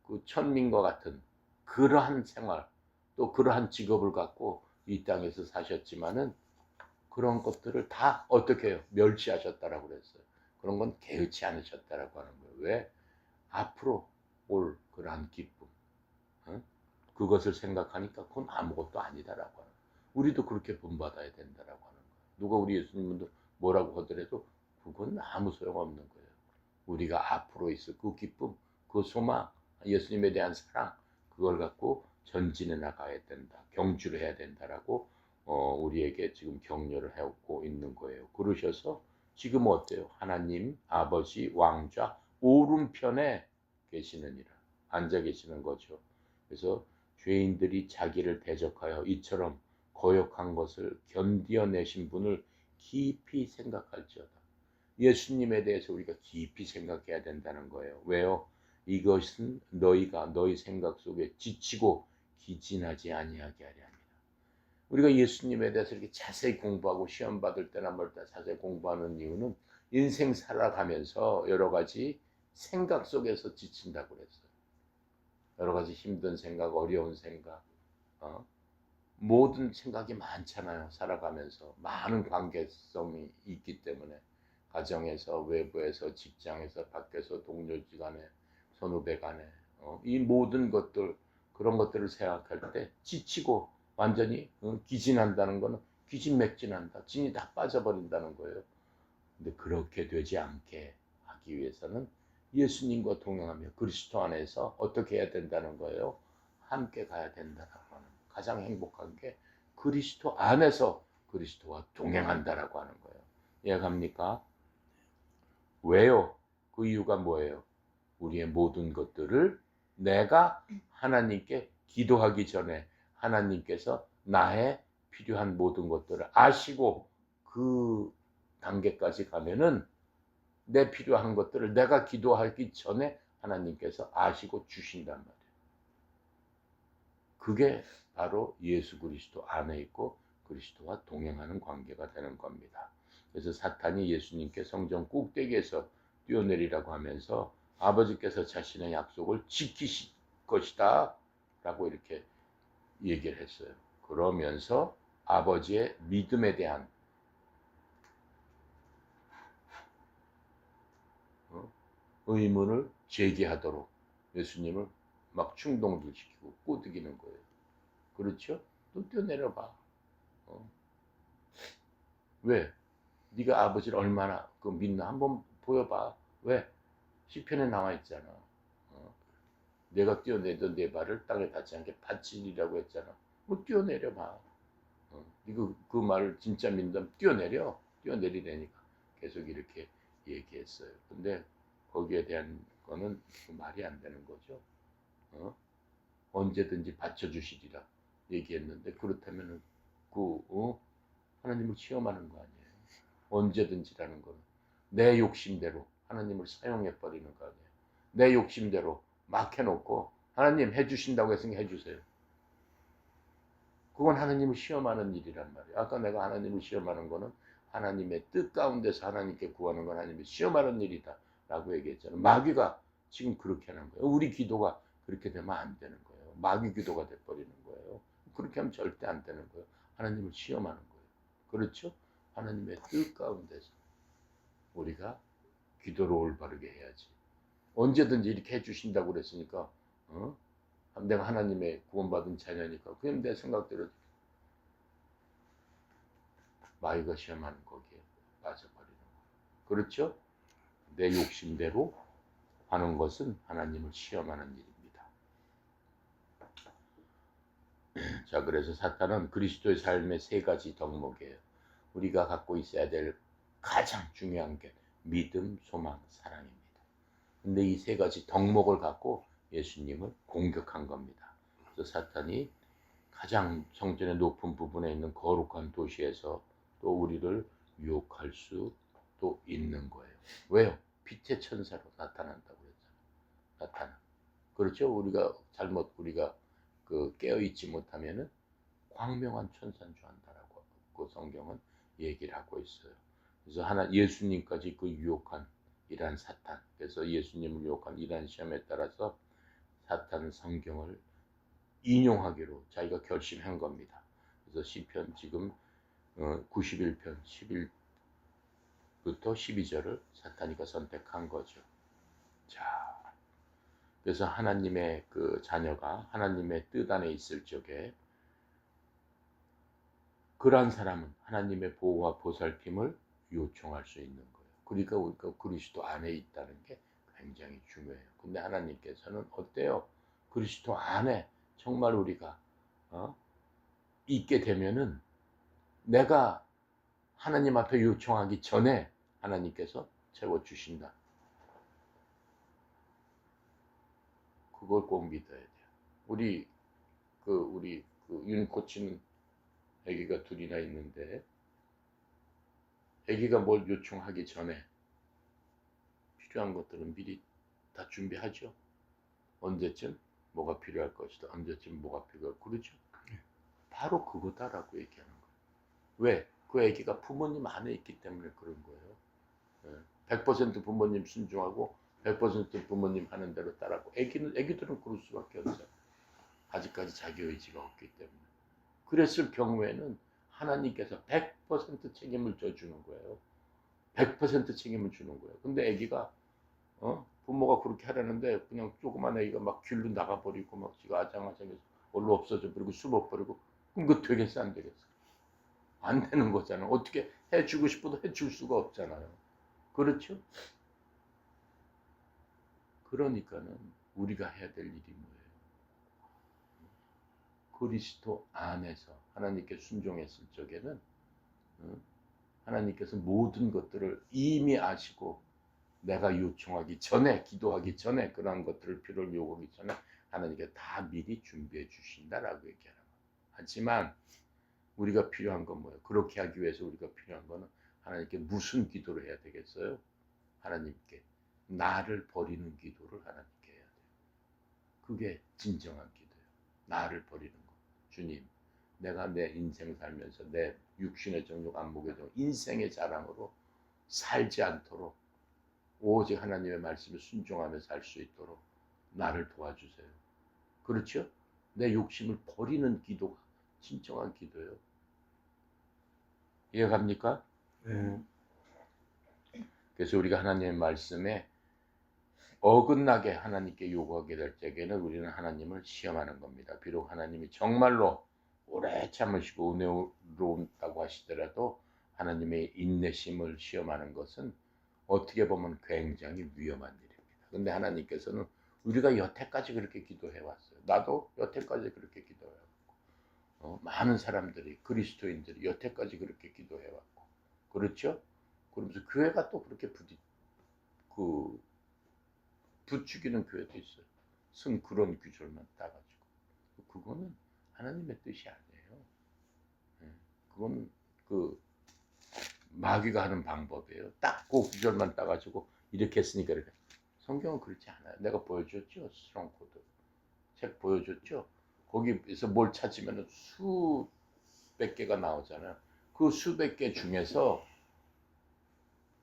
그 천민과 같은 그러한 생활 또 그러한 직업을 갖고 이 땅에서 사셨지만은 그런 것들을 다 어떻게 해요? 멸시하셨다라고 그랬어요. 그런 건 개의치 않으셨다라고 하는 거예요. 왜? 앞으로 올 그러한 기쁨, 그것을 생각하니까 그건 아무것도 아니다라고 하는 거예요. 우리도 그렇게 본받아야 된다라고 하는 거예요. 누가 우리 예수님도 뭐라고 하더라도 그건 아무 소용없는 거예요. 우리가 앞으로 있을 그 기쁨, 그 소망, 예수님에 대한 사랑, 그걸 갖고 전진해 나가야 된다. 경주를 해야 된다라고 우리에게 지금 격려를 하고 있는 거예요. 그러셔서 지금 어때요? 하나님 아버지 왕좌 오른편에 계시느니라. 앉아 계시는 거죠. 그래서 죄인들이 자기를 대적하여 이처럼 거역한 것을 견디어내신 분을 깊이 생각할지어다. 예수님에 대해서 우리가 깊이 생각해야 된다는 거예요. 왜요? 이것은 너희가 너희 생각 속에 지치고 기진하지 아니하게 하려 합니다. 우리가 예수님에 대해서 이렇게 자세히 공부하고 시험 받을 때나 뭘 때 자세히 공부하는 이유는 인생 살아가면서 여러 가지 생각 속에서 지친다고 그랬어요. 여러 가지 힘든 생각, 어려운 생각, 모든 생각이 많잖아요. 살아가면서 많은 관계성이 있기 때문에 가정에서, 외부에서, 직장에서, 밖에서, 동료지 간에, 선후배 간에 이 모든 것들 그런 것들을 생각할 때 지치고 완전히 기진한다는 거는 기진맥진한다. 진이 다 빠져버린다는 거예요. 근데 그렇게 되지 않게 하기 위해서는 예수님과 동행하며 그리스도 안에서 어떻게 해야 된다는 거예요? 함께 가야 된다라고 하는 가장 행복한 게 그리스도 안에서 그리스도와 동행한다라고 하는 거예요. 이해갑니까? 왜요? 그 이유가 뭐예요? 우리의 모든 것들을 내가 하나님께 기도하기 전에 하나님께서 나의 필요한 모든 것들을 아시고 그 단계까지 가면은 내 필요한 것들을 내가 기도하기 전에 하나님께서 아시고 주신단 말이에요. 그게 바로 예수 그리스도 안에 있고 그리스도와 동행하는 관계가 되는 겁니다. 그래서 사탄이 예수님께 성전 꼭대기에서 뛰어내리라고 하면서 아버지께서 자신의 약속을 지키실 것이다 라고 이렇게 얘기를 했어요. 그러면서 아버지의 믿음에 대한 의문을 제기하도록 예수님을 막 충동시키고 꼬드기는 거예요. 그렇죠? 또 뛰어내려봐. 왜? 네가 아버지를 얼마나 믿나 한번 보여봐. 왜? 시편에 나와 있잖아. 내가 뛰어내던 내 발을 땅에 닿지 않게 받치리라고 했잖아. 뭐 뛰어내려 봐. 이거 그 말을 진짜 믿는다면 뛰어내리라니까 계속 이렇게 얘기했어요. 근데 거기에 대한 거는 말이 안 되는 거죠. 언제든지 받쳐주시리라 얘기했는데, 그렇다면은 하나님을 시험하는 거 아니에요. 언제든지라는 거는 내 욕심대로 하나님을 사용해 버리는 거 아니에요. 내 욕심대로 막 해놓고 하나님 해주신다고 했으니 해주세요. 그건 하나님을 시험하는 일이란 말이에요. 아까 내가 하나님을 시험하는 거는 하나님의 뜻 가운데서 하나님께 구하는 건 하나님을 시험하는 일이다 라고 얘기했잖아요. 마귀가 지금 그렇게 하는 거예요. 우리 기도가 그렇게 되면 안 되는 거예요. 마귀 기도가 돼버리는 거예요. 그렇게 하면 절대 안 되는 거예요. 하나님을 시험하는 거예요. 그렇죠? 하나님의 뜻 가운데서 우리가 기도를 올바르게 해야지. 언제든지 이렇게 해주신다고 그랬으니까 내가 하나님의 구원받은 자녀니까 그냥 내 생각대로 마귀가 시험하는 거기에 빠져버리는 거예요. 그렇죠? 내 욕심대로 하는 것은 하나님을 시험하는 일입니다. 자, 그래서 사탄은 그리스도의 삶의 세 가지 덕목이에요. 우리가 갖고 있어야 될 가장 중요한 게 믿음, 소망, 사랑입니다. 근데 이 세 가지 덕목을 갖고 예수님을 공격한 겁니다. 그래서 사탄이 가장 성전의 높은 부분에 있는 거룩한 도시에서 또 우리를 유혹할 수도 있는 거예요. 왜요? 빛의 천사로 나타난다고 그랬잖아요. 나타나. 그렇죠? 우리가 깨어 있지 못하면은 광명한 천사인 줄 안다라고 그 성경은 얘기를 하고 있어요. 그래서 예수님까지 그 유혹한 이러한 사탄, 그래서 예수님을 유혹한 이러한 시험에 따라서 사탄은 성경을 인용하기로 자기가 결심한 겁니다. 그래서 시편 지금 91편 11부터 12절을 사탄이가 선택한 거죠. 자, 그래서 하나님의 그 자녀가 하나님의 뜻 안에 있을 적에 그러한 사람은 하나님의 보호와 보살핌을 요청할 수 있는 거예요. 그러니까 우리가 그리스도 안에 있다는 게 굉장히 중요해요. 근데 하나님께서는 어때요? 그리스도 안에 정말 우리가 있게 되면은 내가 하나님 앞에 요청하기 전에 하나님께서 채워주신다. 그걸 꼭 믿어야 돼요. 우리 윤코치는 아기가 둘이나 있는데 아기가 뭘 요청하기 전에 필요한 것들은 미리 다 준비하죠. 언제쯤 뭐가 필요할 것이다. 언제쯤 뭐가 필요할 그러죠. 바로 그거다라고 얘기하는 거예요. 왜? 그 아기가 부모님 안에 있기 때문에 그런 거예요. 100% 부모님 순종하고 100% 부모님 하는 대로 따라하고 아기들은 그럴 수밖에 없어요. 아직까지 자기 의지가 없기 때문에. 그랬을 경우에는 하나님께서 100% 책임을 져주는 거예요. 100% 책임을 주는 거예요. 근데 아기가 부모가 그렇게 하려는데 그냥 조그만 아기가 막 길로 나가버리고 막 지가 아장아장해서 얼로 없어져 버리고 숨어버리고, 그럼 그거 되겠어 안 되겠어? 안 되는 거잖아요. 어떻게 해주고 싶어도 해줄 수가 없잖아요. 그렇죠? 그러니까는 우리가 해야 될 일이 뭐예요? 그리스도 안에서 하나님께 순종했을 적에는 하나님께서 모든 것들을 이미 아시고 내가 요청하기 전에, 기도하기 전에, 그러한 것들을 필요를 요구하기 전에 하나님께 다 미리 준비해 주신다라고 얘기하는 거예요. 하지만 우리가 필요한 건 뭐예요? 그렇게 하기 위해서 우리가 필요한 거는 하나님께 무슨 기도를 해야 되겠어요? 하나님께 나를 버리는 기도를 하나님께 해야 돼요. 그게 진정한 기도예요. 나를 버리는 거. 주님, 내가 내 인생 살면서 내 육신의 정욕, 안목의 정욕, 인생의 자랑으로 살지 않도록 오직 하나님의 말씀에 순종하며 살 수 있도록 나를 도와주세요. 그렇죠? 내 욕심을 버리는 기도가 진정한 기도예요. 이해갑니까? 네. 그래서 우리가 하나님의 말씀에 어긋나게 하나님께 요구하게 될 때에는 우리는 하나님을 시험하는 겁니다. 비록 하나님이 정말로 오래 참으시고 은혜로운다고 하시더라도 하나님의 인내심을 시험하는 것은 어떻게 보면 굉장히 위험한 일입니다. 근데 하나님께서는 우리가 여태까지 그렇게 기도해 왔어요. 나도 여태까지 그렇게 기도해 왔고, 많은 사람들이, 그리스도인들이 여태까지 그렇게 기도해 왔고, 그렇죠? 그러면서 교회가 또 그렇게 부추기는 교회도 있어요. 그런 구절만 따가지고. 그거는 하나님의 뜻이 아니에요. 예, 그건 마귀가 하는 방법이에요. 딱 그 구절만 따가지고 이렇게 했으니까 이렇게. 성경은 그렇지 않아요. 내가 보여줬죠. 스트롱코드 책 보여줬죠. 거기에서 뭘 찾으면 수백 개가 나오잖아요. 그 수백 개 중에서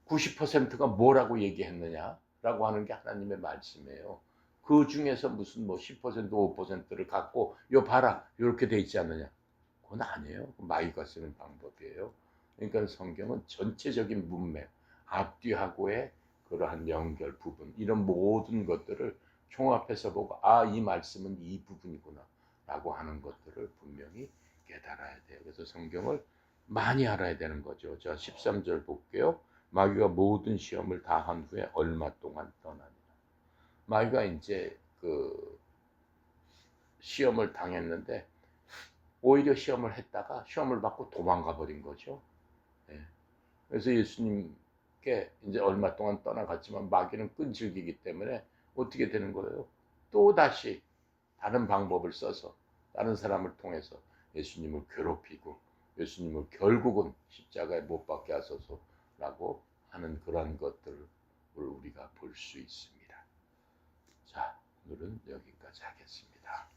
90%가 뭐라고 얘기했느냐라고 하는 게 하나님의 말씀이에요. 그 중에서 무슨 뭐 10%, 5%를 갖고 요 봐라 이렇게 돼 있지 않느냐. 그건 아니에요. 마귀가 쓰는 방법이에요. 그러니까 성경은 전체적인 문맥, 앞뒤하고의 그러한 연결 부분, 이런 모든 것들을 종합해서 보고 이 말씀은 이 부분이구나 라고 하는 것들을 분명히 깨달아야 돼요. 그래서 성경을 많이 알아야 되는 거죠. 자, 13절 볼게요. 마귀가 모든 시험을 다 한 후에 얼마 동안 떠나니라. 마귀가 이제 시험을 당했는데 오히려 시험을 했다가 시험을 받고 도망가 버린 거죠. 예. 그래서 예수님께 이제 얼마 동안 떠나갔지만 마귀는 끈질기기 때문에 어떻게 되는 거예요? 또 다시 다른 방법을 써서 다른 사람을 통해서 예수님을 괴롭히고 예수님을 결국은 십자가에 못 박게 하소서라고 하는 그런 것들을 우리가 볼 수 있습니다. 자, 오늘은 여기까지 하겠습니다.